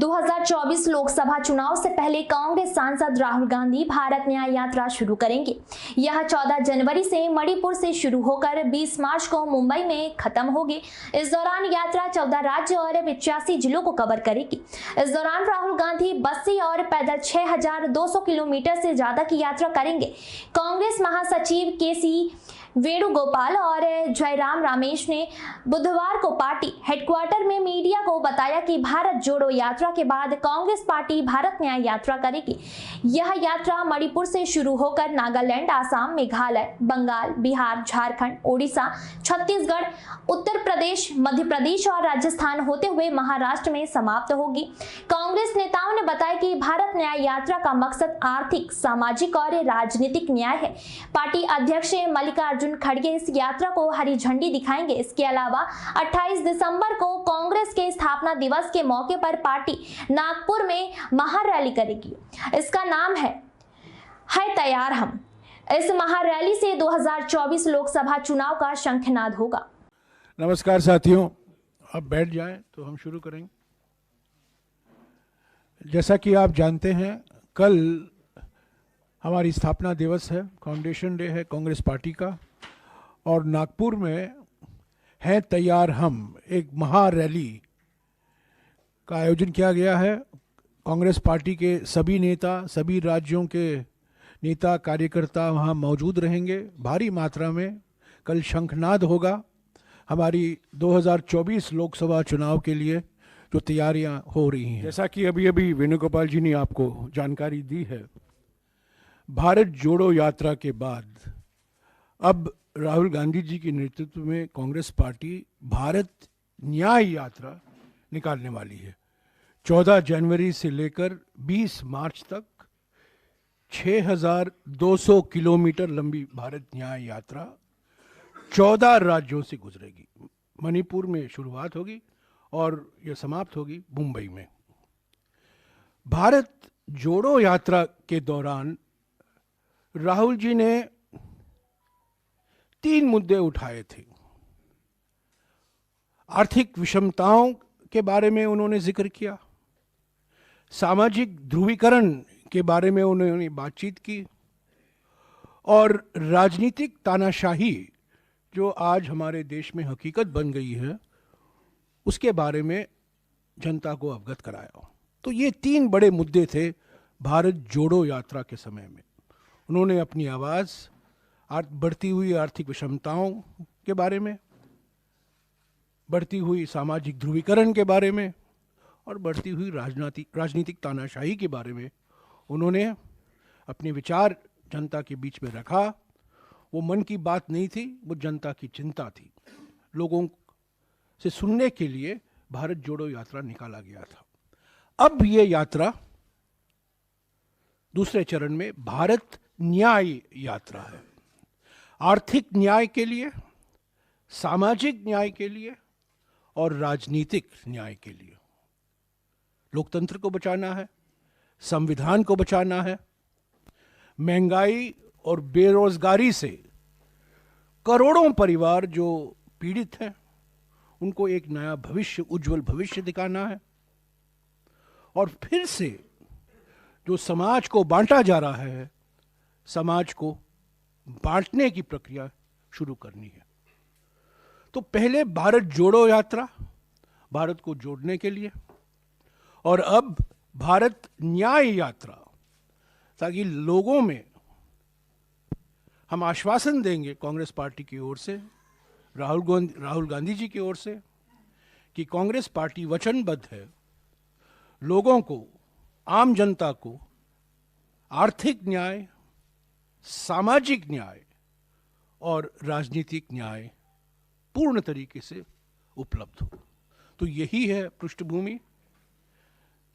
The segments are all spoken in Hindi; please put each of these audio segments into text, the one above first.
2024 लोकसभा चुनाव से पहले कांग्रेस सांसद राहुल गांधी भारत न्याय यात्रा शुरू करेंगे। यह 14 जनवरी से मणिपुर से शुरू होकर 20 मार्च को मुंबई में खत्म होगी। इस दौरान यात्रा 14 राज्य और 85 जिलों को कवर करेगी। इस दौरान राहुल गांधी बस्सी और पैदल 6200 किलोमीटर से ज्यादा की यात्रा करेंगे। कांग्रेस महासचिव केसी वेणुगोपाल और जयराम रमेश ने बुधवार को पार्टी हेडक्वार्टर में मीडिया को बताया कि भारत जोड़ो यात्रा के बाद कांग्रेस पार्टी भारत न्याय यात्रा करेगी। यह यात्रा मणिपुर से शुरू होकर नागालैंड, आसाम, मेघालय, बंगाल, बिहार, झारखंड, ओडिशा, छत्तीसगढ़, उत्तर प्रदेश, मध्य प्रदेश और राजस्थान होते हुए महाराष्ट्र में समाप्त होगी। कांग्रेस नेताओं ने बताया कि भारत न्याय यात्रा का मकसद आर्थिक, सामाजिक और राजनीतिक न्याय है। पार्टी अध्यक्ष मल्लिकार्जुन खड़गे इस यात्रा को हरी झंडी दिखाएंगे। इसके अलावा 28 दिसंबर को कांग्रेस के स्थापना दिवस के मौके पर पार्टी नागपुर में महारैली करेगी। इसका नाम है तैयार हम। इस महारैली से 2024 लोकसभा चुनाव का शंखनाद होगा। नमस्कार साथियों, अब बैठ जाएं तो हम शुरू करेंगे। जैसा कि आप जानते हैं, कल हमारी स्थापना दिवस है, फाउंडेशन डे है कांग्रेस पार्टी का, और नागपुर में है तैयार हम, एक महारैली का आयोजन किया गया है। कांग्रेस पार्टी के सभी नेता, सभी राज्यों के नेता, कार्यकर्ता वहाँ मौजूद रहेंगे। भारी मात्रा में कल शंखनाद होगा। हमारी 2024 लोकसभा चुनाव के लिए जो तैयारियां हो रही हैं, जैसा कि अभी अभी वेणुगोपाल जी ने आपको जानकारी दी है, भारत जोड़ो यात्रा के बाद अब राहुल गांधी जी के नेतृत्व में कांग्रेस पार्टी भारत न्याय यात्रा निकालने वाली है। 14 जनवरी से लेकर 20 मार्च तक 6200 किलोमीटर लंबी भारत न्याय यात्रा 14 राज्यों से गुजरेगी। मणिपुर में शुरुआत होगी और यह समाप्त होगी मुंबई में। भारत जोड़ो यात्रा के दौरान राहुल जी ने 3 मुद्दे उठाए थे। आर्थिक विषमताओं के बारे में उन्होंने जिक्र किया, सामाजिक ध्रुवीकरण के बारे में उन्होंने बातचीत की, और राजनीतिक तानाशाही जो आज हमारे देश में हकीकत बन गई है उसके बारे में जनता को अवगत कराया। तो ये 3 बड़े मुद्दे थे भारत जोड़ो यात्रा के समय में। उन्होंने अपनी आवाज़ बढ़ती हुई आर्थिक विषमताओं के बारे में, बढ़ती हुई सामाजिक ध्रुवीकरण के बारे में और बढ़ती हुई राजनीतिक तानाशाही के बारे में उन्होंने अपने विचार जनता के बीच में रखा। वो मन की बात नहीं थी, वो जनता की चिंता थी। लोगों से सुनने के लिए भारत जोड़ो यात्रा निकाला गया था। अब ये यात्रा दूसरे चरण में भारत न्याय यात्रा है। आर्थिक न्याय के लिए, सामाजिक न्याय के लिए और राजनीतिक न्याय के लिए। लोकतंत्र को बचाना है, संविधान को बचाना है। महंगाई और बेरोजगारी से करोड़ों परिवार जो पीड़ित हैं उनको एक नया भविष्य, उज्जवल भविष्य दिखाना है। और फिर से जो समाज को बांटा जा रहा है, समाज को बांटने की प्रक्रिया शुरू करनी है। तो पहले भारत जोड़ो यात्रा, भारत को जोड़ने के लिए, और अब भारत न्याय यात्रा, ताकि लोगों में हम आश्वासन देंगे कांग्रेस पार्टी की ओर से, राहुल गांधी जी की ओर से, कि कांग्रेस पार्टी वचनबद्ध है लोगों को, आम जनता को आर्थिक न्याय, सामाजिक न्याय और राजनीतिक न्याय पूर्ण तरीके से उपलब्ध हो। तो यही है पृष्ठभूमि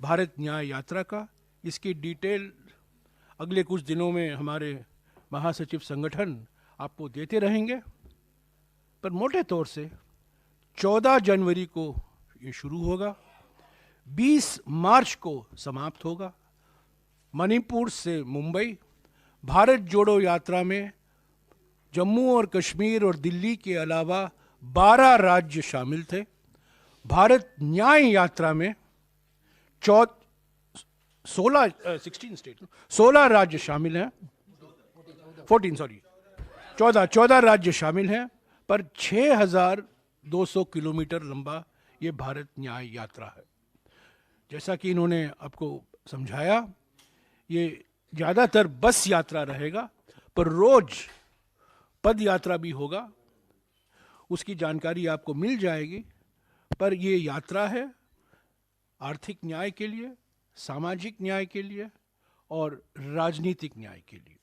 भारत न्याय यात्रा का। इसकी डिटेल अगले कुछ दिनों में हमारे महासचिव संगठन आपको देते रहेंगे, पर मोटे तौर से 14 जनवरी को ये शुरू होगा, 20 मार्च को समाप्त होगा। मणिपुर से मुंबई। भारत जोड़ो यात्रा में जम्मू और कश्मीर और दिल्ली के अलावा 12 राज्य शामिल थे। भारत न्याय यात्रा में 16 स्टेट, 16 राज्य शामिल हैं, 14 राज्य शामिल हैं, पर 6,200 किलोमीटर लंबा ये भारत न्याय यात्रा है। जैसा कि इन्होंने आपको समझाया, ये ज़्यादातर बस यात्रा रहेगा, पर रोज पद यात्रा भी होगा, उसकी जानकारी आपको मिल जाएगी। पर ये यात्रा है आर्थिक न्याय के लिए, सामाजिक न्याय के लिए और राजनीतिक न्याय के लिए।